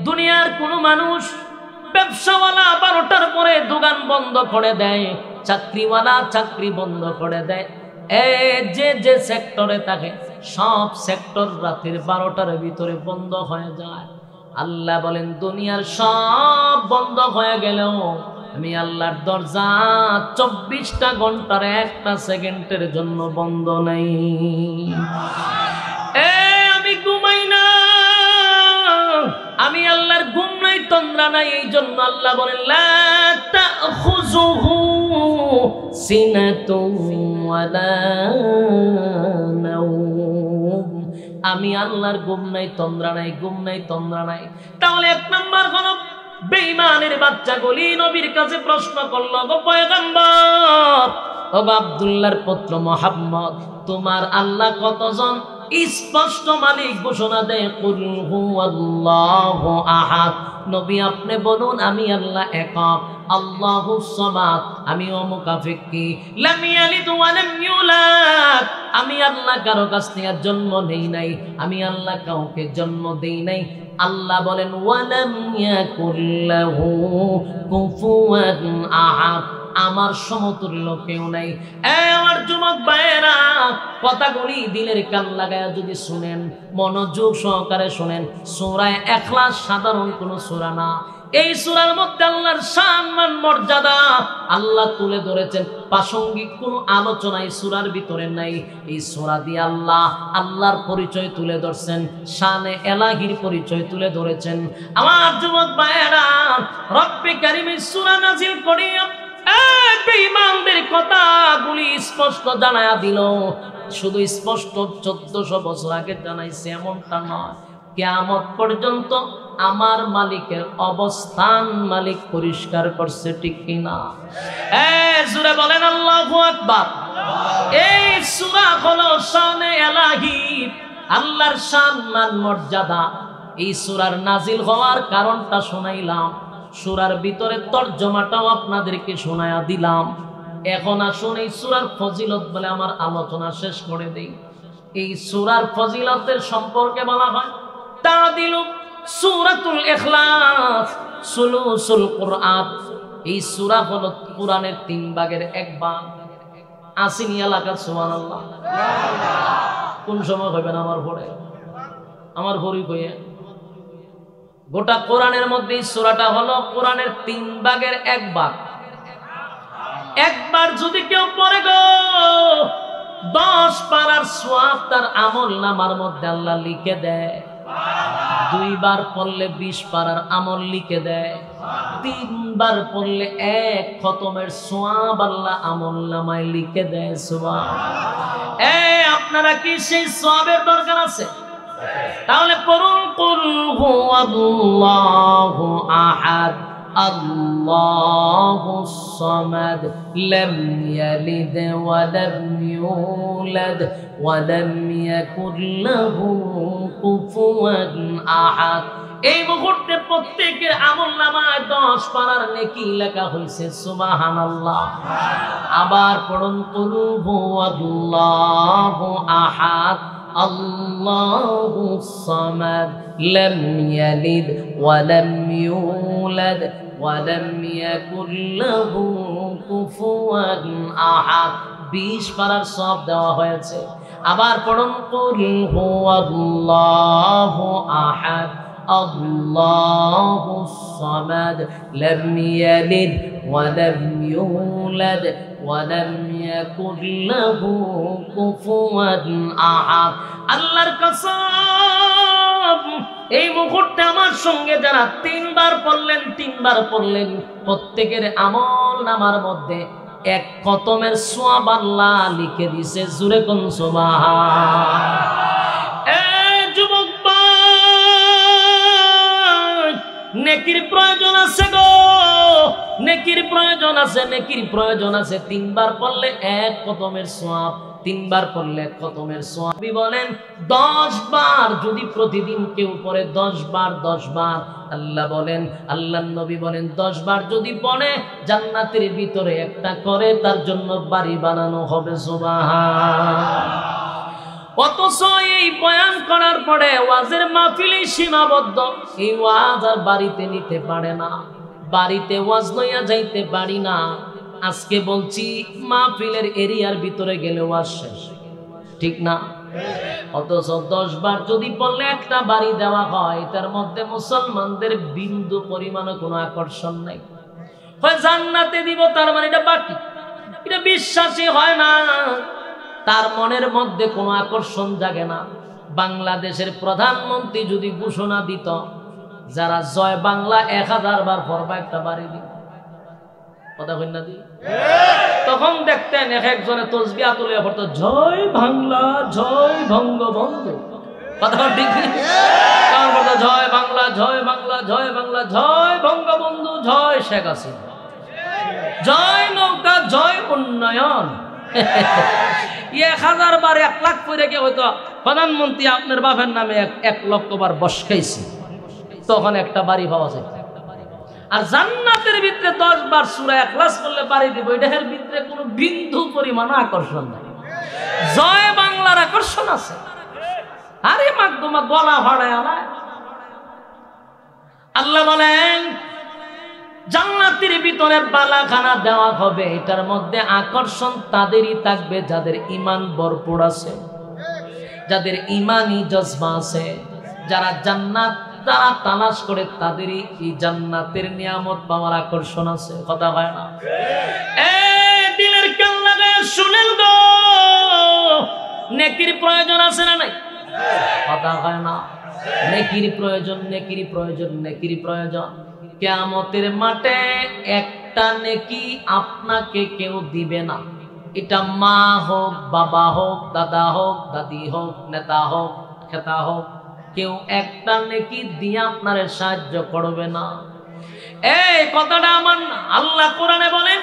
দুনিয়ার কোন মানুষ ব্যবসাওয়ালা 12টার পরে দোকান বন্ধ করে দেয়, চাকরিওয়ালা চাকরি বন্ধ করে দেয়, যে সেক্টরে থাকে সব সেক্টর রাতের 12টার ভিতরে বন্ধ হয়ে যায়। আল্লাহ বলেন দুনিয়ার সব বন্ধ হয়ে গেলেও আমি আল্লাহর দরজা 24টা ঘন্টার একটা সেকেন্ডের জন্য বন্ধ নাই। আমি ঘুমাই না, আমি আল্লাহর ঘুম নাই তন্দ্রা নাই। এই জন্য আল্লাহ বলেন লা তাখুযুহু সিনাতুন ওয়ালা নাওম। আমি আল্লাহর ঘুম নাই তন্দ্রা নাই, ঘুম নাই তন্দ্রা নাই। তাহলে এক নাম্বার হলো বেঈমানের বাচ্চাগুলি নবীর কাছে প্রশ্ন করলো, গো পয়গম্বর, ও আব্দুল্লাহর পুত্র মুহাম্মদ, তোমার আল্লাহ কতজন? স্পষ্ট মালিক ঘোষণা দেয় কুল হুয়াল্লাহু আহাদ। নবী আপনি বলুন আমি আল্লাহ একক, আল্লাহুস সামাদ, আমি অমুকাফিকি, লাম ইয়ালিদ ওয়া লাম ইউলাদ, আমি আল্লাহ কারো কাছ থেকে জন্ম নেই নাই, আমি আল্লাহ কাউকে জন্ম দেই নাই। আল্লাহ বলেন ওয়ালাম ইয়াকুল লাহু কুফুয়ান আহাদ, আমার সমতুল্য কেউ নাই। আমার যুবক ভাইয়েরা, কথাগুলি দিলের কান লাগায় যদি শুনেন, মনোযোগ সহকারে শুনেন, সূরা ইখলাস সাধারণ কোন সূরা না। এই সূরার মধ্যে আল্লাহর সম্মান মর্যাদা আল্লাহ তুলে ধরেছেন। প্রাসঙ্গিক কোনো আলোচনা এই সূরার ভিতরে নাই। এই সূরা দিয়ে আল্লাহর পরিচয় তুলে ধরছেন, শানে এলাহির পরিচয় তুলে ধরেছেন। আমার যুবক ভাইয়েরা, রব্বে কারীম এই সূরা নাযিল করিয়া বেঈমানদের কথাগুলি স্পষ্ট জানায়া দিল। শুধু স্পষ্ট 1400 বছর আগে জানাইছে এমনটা নয়, কিয়ামত পর্যন্ত আমার মালিকের অবস্থান মালিক পরিষ্কার করছে, ঠিক কিনা? জোরে বলেন আল্লাহু আকবার। এই সূরা হলো শানে এলাহি, আল্লাহর সম্মান মর্যাদা। এই সূরার নাজিল হওয়ার কারণটা শোনাইলাম, সূরার ভিতরে তরজমাটাও আপনাদেরকে শোনায়া দিলাম। এখন আসুন এই সূরার ফজিলত বলে আমার আলোচনা শেষ করে দেই। এই সূরার ফজিলতের সম্পর্কে বলা হয় তাদিলু সূরাতুল ইখলাস সুলুসুল কুরআন। এই সূরা হলো কোরআনের 3 ভাগের 1 ভাগ। আসিনি এলাকা সুবহানাল্লাহ। কোন সময় হইবেন আমার পরে, আমার ভরি কইয়ে গোটা কোরআনের মধ্যে এই সূরাটা হলো কোরআনের 3 ভাগের 1 ভাগ। একবার যদি কেউ পড়ে গো 10 পারার সওয়াব তার আমল নামার মধ্যে আল্লাহ লিখে দেয়। 2 বার পড়লে 20 পারার আমল লিখে দেয়। 3 বার পড়লে 1 খতমের সওয়াব আল্লাহ আমল নামায় লিখে দেয়। সুবহানাল্লাহ। আপনারা কি সেই সওয়াবের দরকার আছে? তাহলে পড়ুন কুল হুয়াল্লাহু আহাদ আল্লাহুস সামাদ লাম ইয়ালিদ ওয়া লাম ইউলাদ ওয়া লাম ইয়াকুল লাহু কুফুয়ান আহাদ। এই মুহূর্তে প্রত্যেকের আমলনামায় 10 পারার নেকি লেখা হয়েছে। সুবহানাল্লাহ। আবার পড়ুন কুল হুয়াল্লাহু আহাদ আল্লাহুস সামাদ লাম ইয়ালিদ ওয়া লাম ইউলাদ ওয়া লাম ইয়াকুল লাহু কুফুয়ান আহাদ। 20 পারার সওয়াব দেওয়া হয়েছে। আবার পড়ুন কুল হুয়াল্লাহু আহাদ আল্লাহুস সামাদ লাম ইয়ালিদ ওয়া লাম ইউলাদ ওয়া লাম ইয়াকুল লাহু কুফুয়ান আহাদ। আল্লাহর কসম, এই মুহূর্তে আমার সঙ্গে যারা 3 বার পড়লেন প্রত্যেকের আমলনামার মধ্যে 1 খতমের সওয়াব আল্লাহ লিখে দিয়েছে। জোরে কোন সুবহান। যুবক নেকির প্রয়োজন আছে গো, নেকির প্রয়োজন আছে। 3 বার পড়লে 1 খতমের সওয়াব, 3 বার পড়লে 1 খতমের সওয়াব। বলেন 10 বার যদি প্রতিদিন কেউ পড়ে 10 বার আল্লাহ বলেন, আল্লাহর নবী বলেন 10 বার যদি পড়ে জান্নাতের ভিতরে একটা করে তার জন্য বাড়ি বানানো হবে। সুবহান। অথচ এই বয়ান করার পরে ওয়াজের মাহফিলে সীমাবদ্ধ। এই ওয়াজ আর বাড়িতে নিতে পারে না, বাড়িতে ওয়াজ লইয়া যাইতে পারি না। আজকে বলছি মাহফিলের এরিয়ার ভিতরে গেলে ওয়াজ শেষ, ঠিক না? অথচ 10 বার যদি পড়লে একটা বাড়ি দেওয়া হয়, এটার মধ্যে মুসলমানদের বিন্দু পরিমাণও কোনো আকর্ষণ নাই। হয় জান্নাতে দিব তার মানে এটা বাকি, এটা বিশ্বাসই হয় না, তার মনের মধ্যে কোনো আকর্ষণ জাগে না। বাংলাদেশের প্রধানমন্ত্রী যদি ঘোষণা দিত যারা জয় বাংলা 1000 বার পড়বা একটা বাড়ি দিব, কথা কই না দি, তখন দেখতেন একজনে তসবিহ তুলে পড়তো জয় বাংলা জয় বঙ্গবন্ধু, কথা ঠিক নেই? কারণ বলতো জয় বাংলা জয় বাংলা জয় বাংলা জয় বঙ্গবন্ধু জয় শেখ হাসিনা জয় নৌকা জয় উন্নয়ন। 1000 বার 1 লাখ পড়ে কে হয়তো প্রধানমন্ত্রী আপনার বাপের নামে 1 লক্ষ বার বসকাইছে, তখন একটা বাড়ি পাওয়া যায়। আর জান্নাতের ভিতরে 10 বার সূরা ইখলাস করলে বাড়ি দিব, এটার ভিতরে কোনো বিন্দু পরিমাণ আকর্ষণ নাই। জয় বাংলার আকর্ষণ আছে, আরে মাকদমা গলা ফাড়ায় আলায়। আল্লাহ বলেন জান্নাতের ভিতরে বালাখানা দেওয়া হবে, এটার মধ্যে আকর্ষণ তাদেরই থাকবে যাদের ঈমান ভরপুর আছে, যাদের ঈমানি জজবা আছে, যারা জান্নাত তারা তালাশ করে তাদেরই এই জান্নাতের নিয়ামত পাওয়ার আকর্ষণ আছে। কথা হয় না? দিলের কান লাগায় শুনেন গো, নেকির প্রয়োজন আছে না নাই? কথা হয় না? নেকির প্রয়োজন, নেকির প্রয়োজন, নেকির প্রয়োজন। কিয়ামতের মাঠে একটা নেকি আপনাকে কেউ দিবে না, এটা মা হোক, বাবা হোক, দাদা হোক, দাদি হোক, নেতা হোক, খেতা হোক, কেউ একটা নেকি দিয়ে আপনার সাহায্য করবে না। এই কথাটা আমার না, আল্লাহ কোরআনে বলেন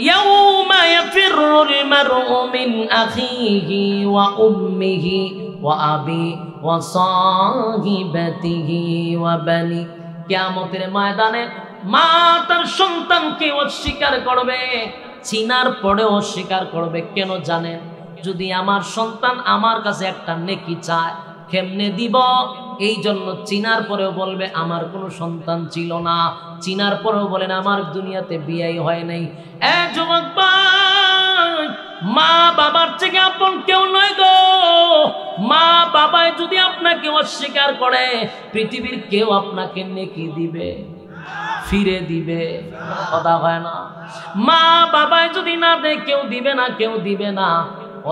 ইয়াউমা ইয়াফিরুল মারউ মিন আখিহি ওয়া উম্মিহি ওয়া আবি ওয়া সাহিবাতিহি ওয়া বানি। কিয়ামতের ময়দানে মা তার সন্তানকে অস্বীকার করবে, চিনার পরেও অস্বীকার করবে। কেন জানেন? যদি আমার সন্তান আমার কাছে একটা নেকি চায়, কেমনে দিব? এই জন্য চিনার পরেও বলবে আমার কোনো সন্তান ছিল না, চিনার পরেও বলেন আমার দুনিয়াতে বিয়ে হয় নাই। যুবক ভাই, মা বাবার থেকে আপন কেউ নয় গো। মা বাবাই যদি আপনাকে অস্বীকার করে, পৃথিবীর কেউ আপনাকে নেকি দিবে, ফিরে দিবে। কথা হয় না? মা বাবাই যদি না দেয় কেউ দিবে না, কেউ দিবে না।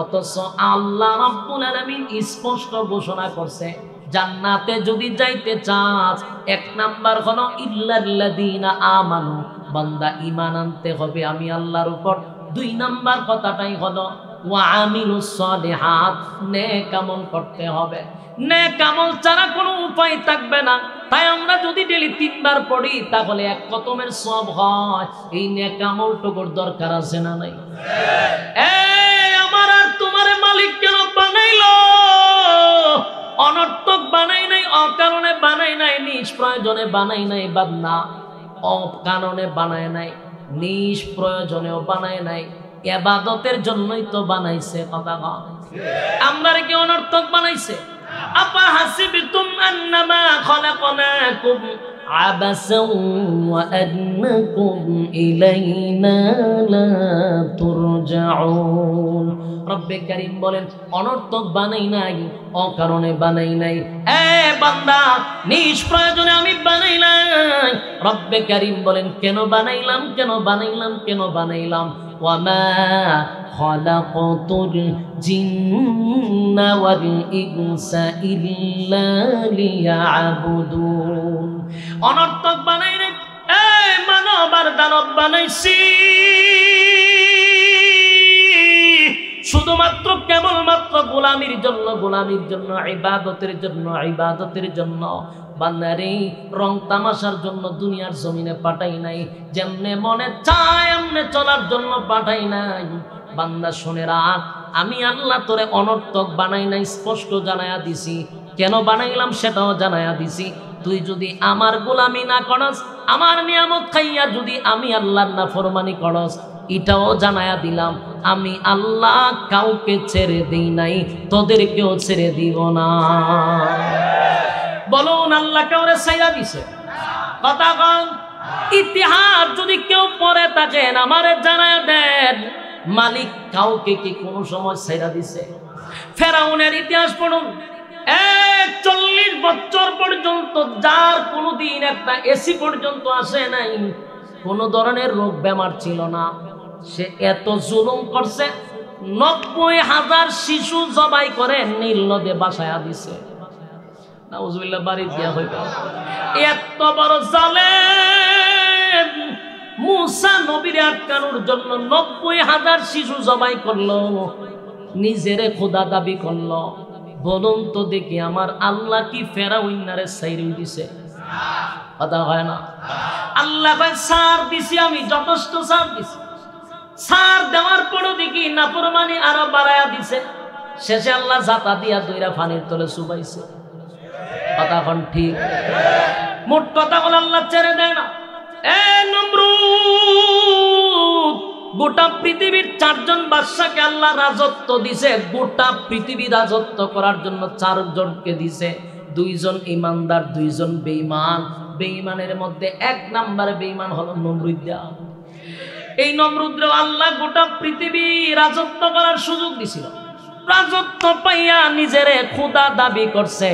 অথচ আল্লাহ রাব্বুল আলামিন স্পষ্ট ঘোষণা করছে জান্নাতে যদি যাইতে চাস 1 নাম্বার হলো ইল্লাল্লাযীনা আমানু, বান্দা ঈমান আনতে হবে আমি আল্লাহর উপর। 2 নাম্বার কথাটাই হলো ওয়া আমিলুস সালিহাত, নেক আমল করতে হবে। নেক আমল ছাড়া কোনো উপায় থাকবে না। তাই আমরা যদি ডেলি 3 বার পড়ি তাহলে 1 খতমের সওয়াব হয়। এই নেক আমলটুকুর দরকার আছে না নাই? এই আমার আর তোমার মালিক কেন বানাইলো? অনর্থক বানাই নাই, অকারণে বানাই নাই, নিষ্প্রয়োজনে বানাই নাই বান্দা, অকারণে বানায় নাই, নিষ্প্রয়োজনেও বানায় নাই, ইবাদতের জন্যই তো বানাইছে। কথা কও, আমরা কি অনর্থক বানাইছে? আপা হাসিবতুম আন্নামা খলাকনাকুম আবাসাও ওয়া আন্নাকুম ইলাইনা লা তুরজাউন। রব্বে কারীম বলেন অনর্থক বানাই নাই, অকারণে বানাই নাই। এ বান্দা, নিষ্প্রয়োজনে আমি বানাই নাই। রব্বে কারীম বলেন কেন বানাইলাম, কেন বানাইলাম, কেন বানাইলাম? ওয়ামা খালাকাতুল জিন্না ওয়াল ইনসা ইল্লা লিয়াবুদুন। অনর্থক বানাই নাই, এই মানব আর দানব বানাইছি শুধুমাত্র কেবলমাত্র গোলামির জন্য, গোলামির জন্য, ইবাদতের জন্য, ইবাদতের জন্য। বান্দারে রং তামাশার জন্য দুনিয়ার জমিনে পাঠাই নাই, যেমনে মনে চায় এমনে চলার জন্য পাঠাই নাই। বান্দা শুনে রাখ, আমি আল্লাহ তোরে অনর্থক বানাই নাই, স্পষ্ট জানায়া দিছি। কেন বানাইলাম সেটাও জানায়া দিছি। তুই যদি আমার গোলামি না করস, আমার নিয়ামত খাইয়া যদি আমি আল্লাহর নাফরমানি করস, এটাও জানায়া দিলাম। আমি আল্লাহ কাউকে ছেড়ে দিই নাই, তোদেরকেও ছেড়ে দিব না। বলুন আল্লাহ কাউরে ছাইরা দিছে? কথা কন। ইতিহাস যদি কেউ পড়ে থাকেন আমারে জানায়া দেন, মালিক কাউকে কি কোনো সময় ছাইরা দিছে? ফেরাউনের ইতিহাস পড়ুন। 40 বছর পর্যন্ত যার কোনোদিন একটা এসি পর্যন্ত আসে নাই, কোনো ধরনের রোগ বেমার ছিল না, সে এত জুলুম করছে, 90,000 শিশু জবাই করে নীল নদে বাসায়া দিছে। নাউজুবিল্লাহ, বাড়ি দিয়া হইবে। এত বড় জালেম মুসা নবীরে আটকানোর জন্য 90,000 শিশু জবাই করলো, নিজেরে খোদা দাবি করলো। বলুন তো দেখি আমার আল্লাহ কি ফেরাউনারে ছাইরে দিছে? কথা হয় না। আল্লাহ কয় ছাড় দিছি, আমি যথেষ্ট ছাড় দিছি। ছাড় দেওয়ার পরও দেখি নাফরমানি আরো বাড়ায়া দিছে। শেষে আল্লাহ জাতা দিয়া দুইরা পানির তলে চুবাইছে। কথা কোন ঠিক? মোট কথা হলো আল্লাহ ছেড়ে দেয় না। এ নমরুদ, গোটা পৃথিবীর 4 জন বাদশাকে আল্লাহ রাজত্ব দিছে। গোটা পৃথিবী রাজত্ব করার জন্য 4 জনকে দিছে। 2 জন ইমানদার, 2 জন বেঈমান। বেঈমানের মধ্যে 1 নম্বরে বেঈমান হলো নমরুদ। এই নমরুদরে আল্লাহ গোটা পৃথিবী রাজত্ব করার সুযোগ দিছিল। রাজত্ব পাইয়া নিজেরে খোদা দাবি করছে।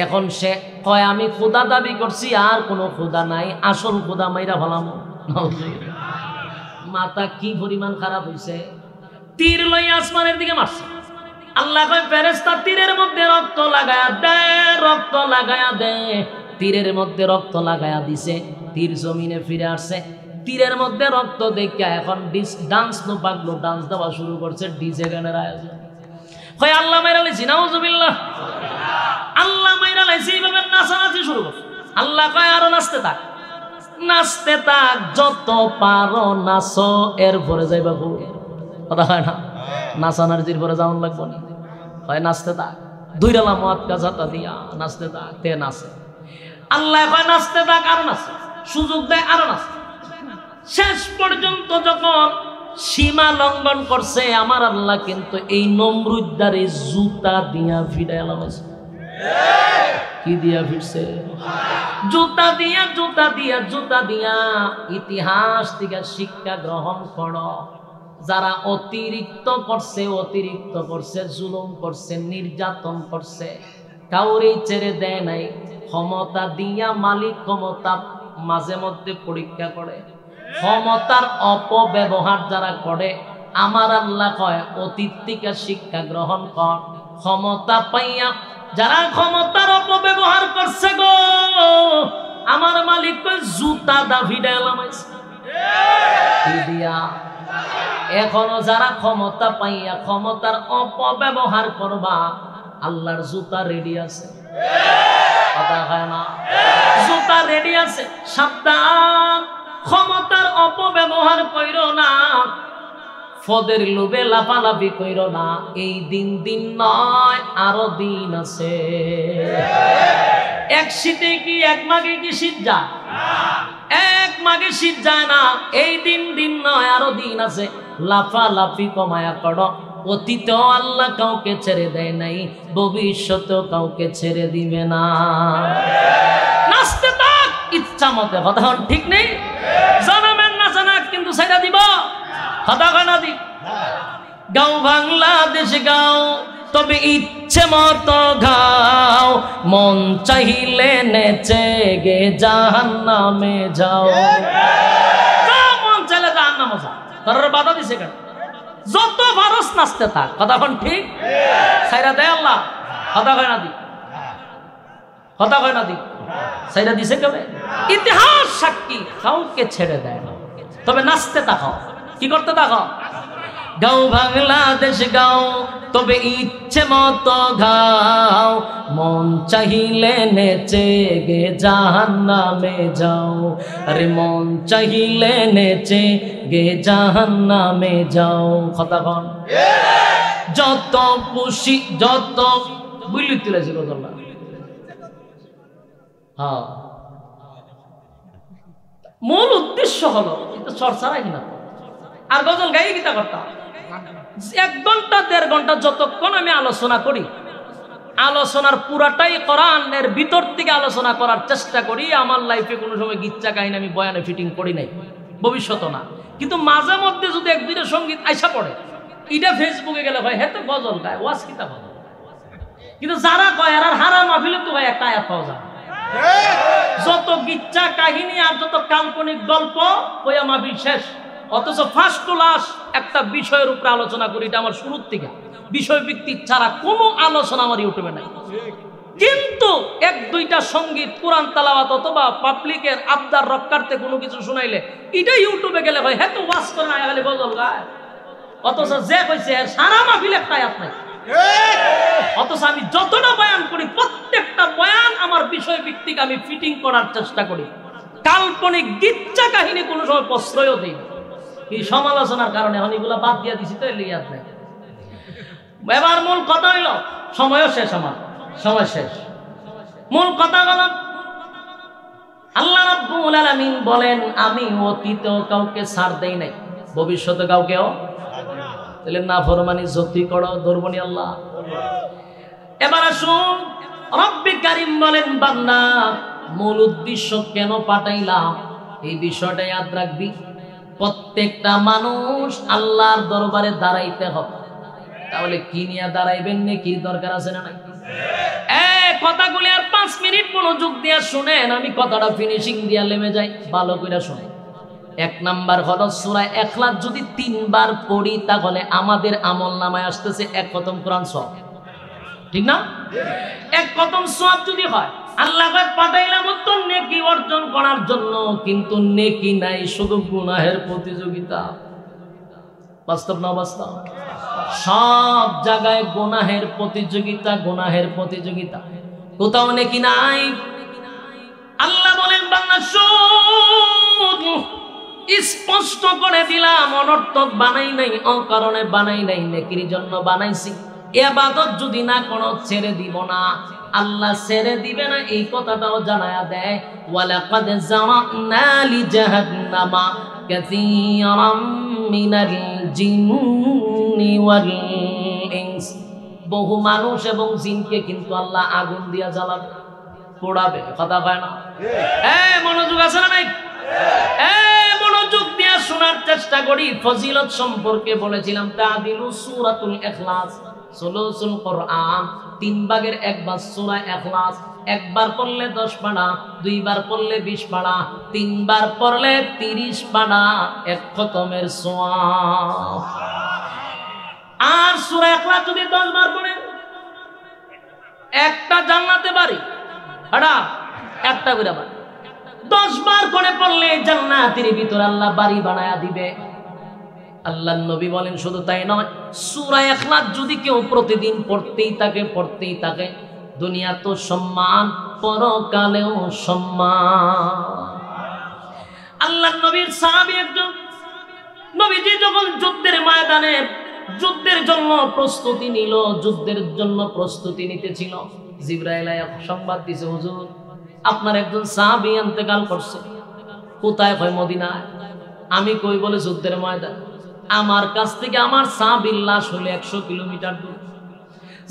এখন সে কয় আমি খোদা দাবি করছি, আর কোনো খোদা নাই, আসল খোদা মাইরা ফেলাম। মাথা কি পরিমাণ খারাপ হইছে। তীর লইয়া আসমানের দিকে মারছে। আল্লাহ কয় ফেরেশতা তীরের মধ্যে রক্ত লাগায়া দে, রক্ত লাগায়া দে। তীরের মধ্যে রক্ত লাগায়া দিছে। তীর জমিনে ফিরে আসছে। তীরের মধ্যে রক্ত দেখা এখন ডান্স নো পাগলো ডান্স দেওয়া শুরু করছে, ডিজে গানের আয়োজন। কয় আল্লাহ মাইরা লাইছি, নাউজুবিল্লাহ, আল্লাহ মাইরা লাইছি। এইভাবে নাচানাচি শুরু করছে। আল্লাহ কয় আরো নাচতে থাক, নাচতে থাক, যত পারো নাচো, এরপরে যাইবা গো। কথা হয় না? নাচানাচির পরে যাওয়ান লাগবো না, হয় নাচতে থাক। দুইরালা মদ কাজাতা দিয়া নাচতে থাক, তে নাচে। আল্লাহ কয় নাচতে থাক, আরো নাচে, সুযোগ দেয় আরো নাচে। শেষ পর্যন্ত যখন সীমা লঙ্ঘন করছে, আমার আল্লাহ কিন্তু এই নমরুদদারে জুতা দিয়া ফিরাইলাম। কি দিয়া ফিরছে? জুতা দিয়া, জুতা দিয়া, জুতা দিয়া। ইতিহাস থেকে শিক্ষা গ্রহণ করো। যারা অতিরিক্ত করছে, অতিরিক্ত করছে, জুলুম করছে, নির্যাতন করছে, কাউরে ছেড়ে দেয় নাই। ক্ষমতা দিয়া মালিক ক্ষমতা মাঝে মধ্যে পরীক্ষা করে। ক্ষমতার অপব্যবহার যারা করে, আমার আল্লাহ কয় অতীত থেকে শিক্ষা গ্রহণ কর। ক্ষমতা পাইয়া যারা ক্ষমতার অপব্যবহার করছে গো, আমার মালিক কয় জুতা দা ভিড়াইলাম দিয়া। এখনো যারা ক্ষমতা পাইয়া ক্ষমতার অপব্যবহার করবা, আল্লাহর জুতা রেডি আছে, কথা হয় না, জুতা রেডি আছে। সাবধান, ক্ষমতার অপব্যবহার কইরো না, ফদের লোভে লাফালাফি কইরো না। এই দিন দিন নয়, আরো দিন আছে। এক শীতে কি এক মাঘে কি শীত যায়? এক মাঘে শীত যায় না। এই দিন দিন নয়, আরো দিন আছে। লাফালাফি কমায়া করো। অতীতেও আল্লাহ কাউকে ছেড়ে দেয় নাই, ভবিষ্যতেও কাউকে ছেড়ে দিবে না। নাচতে থাক ইচ্ছা মতে, কথা ঠিক নেই? জানাবেন না জানা, কিন্তু ছেড়ে দিব, কথা কয় না দি। গাও বাংলাদেশ গাও, তবে ইচ্ছে মতো গাও, মন চাইলে নেচে গে জাহান্নামে যাও। মন চাইলে জাহান্নামে যাও, তার বাধা দিছে কেন? যত ভারস নাচতে থাক, কথা ঠিক? সাইরা দেয় আল্লাহ, কথা কয় না দি, কথা কয় না দি, সাইরা দিছে কেন? ইতিহাস সাক্ষী, কাউকে ছেড়ে দেয় না। তবে নাচতে থাকো, কি করতে থাকো? গাও বাংলাদেশ গাও, তবে ইচ্ছে মতো গাও, মন চাইলে নেচে গে জাহান্নামে যাও। আরে মন চাইলে নেচে গে জাহান্নামে যাও, কথা কন। যত খুশি, যত বুঝলি তুলেছি গজল, হ্যাঁ, মূল উদ্দেশ্য হলো এটা চর্চা রাখি না। আর গজল গাই গীতা করতাম 1 ঘন্টা 1.5 ঘন্টা যতক্ষণ আমি আলোচনা করি, আলোচনার পুরাটাই কোরআনের ভিতর থেকে আলোচনা করার চেষ্টা করি। আমার লাইফে কোনো সময় গীতা কাহিনী আমি বয়ানে ফিটিং করি নাই, ভবিষ্যৎ না। কিন্তু মাঝে মধ্যে যদি 1-2টা সঙ্গীত আইসা পড়ে, এটা ফেসবুকে গেলে ভাই হ্যাঁ তো গজল গায়, ওয়াজ কিতা গজল। কিন্তু যারা কয় আর হারা মাহফিলে তো ভাই একটা আয়াত পাওয়া যায়। যত গীতা কাহিনী আর যত কাল্পনিক গল্প কইয়া মাহফিল শেষ। অথচ ফার্স্ট টু লাস্ট একটা বিষয়ের উপরে আলোচনা করি, এটা আমার শুরুর থেকে। বিষয়ভিত্তিক ছাড়া কোনো আলোচনা আমার ইউটিউবে নাই। কিন্তু 1-2টা সঙ্গীত, কোরআন তেলাওয়াত অথবা পাবলিকের আবদার রক্ষার্থে কোনো কিছু শুনাইলে এটা ইউটিউবে গেলে ভাই হ্যাঁ তো ওয়াজ করে না, গেলে গজল গায়। অথচ যে কইছে সারা মাহফিলে একটা আয়াত নাই। অথচ আমি যতটা বয়ান করি, প্রত্যেকটা বয়ান আমার বিষয় ভিত্তিক আমি ফিটিং করার চেষ্টা করি। কাল্পনিক গীতা কাহিনী কোনো সময় প্রশ্রয়ও দিই। এই সমালোচনার কারণে অনেকগুলো বাদ দিয়ে দিছি, তো লিয়াত নাই। এবার মূল কথা হইল, সময়ও শেষ, আমার সময় শেষ। মূল কথা হল আল্লাহ রাব্বুল আলামিন বলেন, আমি অতীতেও কাউকে ছাড় দেই নাই, ভবিষ্যতে কাউকেও। তাহলে না ফরমানি যতি করো, ধরবনি আল্লাহ। এবার আসুন, রব্বে কারীম বলেন, বান্দা মূল উদ্দেশ্য কেন পাঠাইলাম এই বিষয়টা ইয়াদ রাখবি। প্রত্যেকটা মানুষ আল্লাহর দরবারে দাঁড়াইতে হবে। তাহলে কি নিয়ে দাঁড়াইবেন, কি দরকার আছে না নাই? কথাগুলি আর 5 মিনিট মনোযোগ দিয়া শুনেন, আমি কথাটা ফিনিশিং দিয়া নেমে যাই, ভালো করে শুনেন। 1 নাম্বার হলো সূরা ইখলাস যদি 3 বার পড়ি, তাহলে আমাদের আমল নামায় আসতেছে 1 খতম কোরআন সওয়াব, ঠিক না? 1 খতম সওয়াব যদি হয়, আল্লাহ পাঠাইলাম তো নেকি অর্জন করার জন্য, কিন্তু নেকি নাই, শুধু গুনাহের প্রতিযোগিতা। বাস্তব না বাস্তব? সব জায়গায় গুনাহের প্রতিযোগিতা, গুনাহের প্রতিযোগিতা, কোথাও নেকি নাই। আল্লাহ বলেন, বান্দা শোন, স্পষ্ট করে দিলাম, অনর্থক বানাই নাই, অকারণে বানাই নাই, নেকির জন্য বানাইছি। ইবাদত যদি না করো ছেড়ে দিব না, আল্লাহ ছেড়ে দিবে না, এই কথাটাও জানায়া দেয়। ওয়ালাকাদ জারানা লি জাহান্নামা কাসীরাম মিনাল জিন্নি ওয়াল ইনস, বহু মানুষ এবং জিনকে কিন্তু আল্লাহ আগুন দিয়া জ্বালাবে, পোড়াবে, কথা কয় না? মনোযোগ আছে না নাই? মনোযোগ দিয়া শোনার চেষ্টা করি। ফজিলত সম্পর্কে বলেছিলাম, তাদিলু সূরাতুল ইখলাস, সুলুসুল কোরআন, 3 ভাগের 1 ভাগ সূরা ইখলাস। 1 বার পড়লে 10 পারা, 2 বার পড়লে 20 পারা, 3 বার পড়লে 30 পারা, 1 খতমের সওয়াব। আর সূরা ইখলাস যদি 10 বার পড়েন, একটা জান্নাতে বাড়ি, আড়া একটা করে বাড়ি। 10 বার করে পড়লে জান্নাতের ভিতর আল্লাহ বাড়ি বানায়া দিবে। আল্লাহর নবী বলেন শুধু তাই নয়, সূরা ইখলাস যদি কেউ প্রতিদিন পড়তেই থাকে দুনিয়া তো সম্মান, পরকালেও সম্মান। আল্লাহর নবীর সাহাবী একজন, নবীজি যখন যুদ্ধের ময়দানে যুদ্ধের জন্য প্রস্তুতি নিতেছিল, জিবরাইল সংবাদ দিয়েছে, হুজুর আপনার একজন সাহাবী ইন্তেকাল করছে। কোথায়? হয় মদিনায়। আমি কই? বলে যুদ্ধের ময়দান। আমার কাছ থেকে আমার সাহাবীর লাশ হলো 100 কিলোমিটার দূর।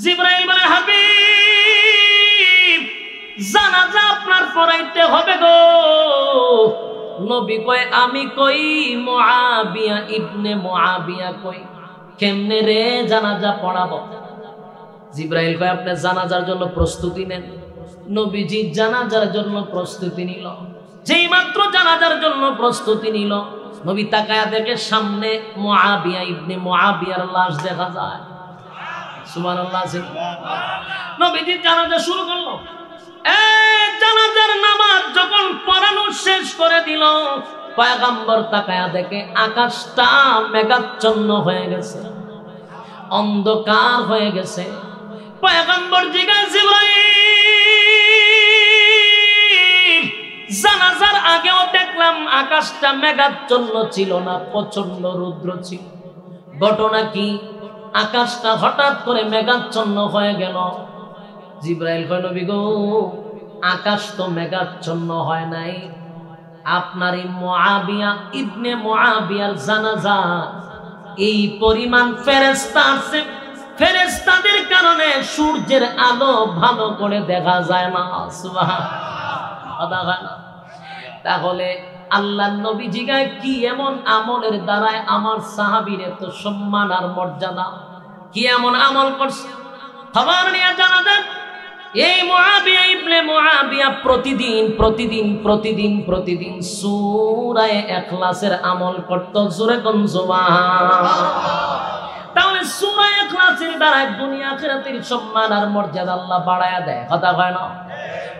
জিবরাইল বলে, হাবিব জানাজা আপনার পড়াইতে হবে গো। নবী কয়, আমি কই মুআবিয়া ইবনে মুআবিয়া কই, কেমনে রে জানাজা পড়াবো? জিবরাইল কয়, আপনি জানাজার জন্য প্রস্তুতি নেন। নবীজি জানাজার জন্য প্রস্তুতি নিল। যেই মাত্র জানাজার জন্য প্রস্তুতি নিল, নবী তাকায়া দেখে সামনে মুআবিয়া ইবনে মুআবিয়ার লাশ দেখা যায়। সুবহানাল্লাহ। নবীজি জানাজা শুরু করলো। জানাজার নামাজ যখন পড়ানো শেষ করে দিল, পয়গম্বর তাকায়া দেখে আকাশটা মেঘাচ্ছন্ন হয়ে গেছে, অন্ধকার হয়ে গেছে। পয়গম্বর জিজ্ঞাসা, জিবরাইল জানাজার আগেও দেখলাম আকাশটা মেঘাচ্ছন্ন ছিল না, প্রচন্ড রৌদ্র ছিল, ঘটনা কি? আকাশটা হঠাৎ করে মেঘাচ্ছন্ন হয়ে গেল। জিবরাইল কয়, নবী গো, আকাশ তো মেঘাচ্ছন্ন হয় নাই, আপনার এই মুআবিয়া ইবনে মুআবিয়ার জানাজা এই পরিমাণ ফেরেশতা আছে, ফেরেশতাদের কারণে সূর্যের আলো ভালো করে দেখা যায় না। সুবহানাল্লাহ। তাহলে আল্লাহর নবী জিগায়, কি এমন আমলের দ্বারায় আমার সাহাবীর এত সম্মান আর মর্যাদা? কি এমন আমল করছে? খবর নিয়ে জানা দেন। এই মুআবিয়া ইবনে মুআবিয়া প্রতিদিন সূরা ইখলাসের আমল করত। জোরে কোন সুবহানাল্লাহ। তাহলে সূরা ইখলাসের দ্বারা দুনিয়া আখিরাতের সম্মান আর মর্যাদা আল্লাহ বাড়ায়া দেয়। কথা কয় না?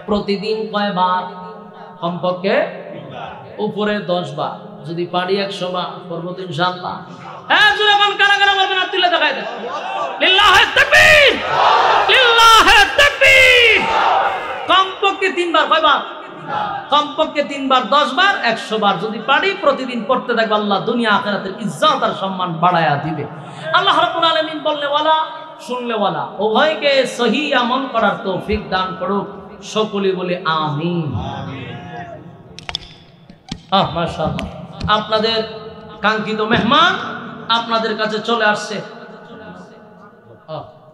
প্রতিদিন কয়বার? কমপক্ষে উপরে 10 বার, যদি পারি 100 বার করব তো ইনশাআল্লাহ। হ্যাঁ, জোরে কোন কারা কারা বলবেন? আত্মীয় দেখায় দেন। লিল্লাহি তাকবীর, লিল্লাহি তাকবীর। কমপক্ষে 3 বার। কয়বার? কমপক্ষে 3 বার, 10 বার, 100 বার যদি পারি প্রতিদিন পড়তে থাকবো, আল্লাহ দুনিয়া আখিরাতের ইজ্জত আর সম্মান বাড়ায়া দিবে। আল্লাহ রাব্বুল আলামিন বললে ওয়ালা, শুনলে ওয়ালা, উভয়কে সহিহ আমল করার তৌফিক দান করুক। সকলে বলে আমিন। মাশাআল্লাহ, আপনাদের কাঙ্ক্ষিত মেহমান আপনাদের কাছে চলে আসছে,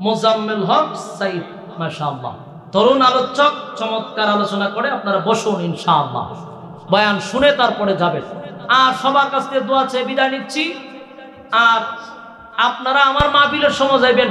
মোজাম্মেল হক সাইদ। মাশাআল্লাহ, তরুণ আলোচক, চমৎকার আলোচনা করে। আপনারা বসুন, ইনশাআল্লাহ বয়ান শুনে তারপরে যাবেন। আর সবার কাছ থেকে দোয়া চেয়ে বিদায় নিচ্ছি। আর আপনারা আমার মাহফিলের সময় যাইবেন।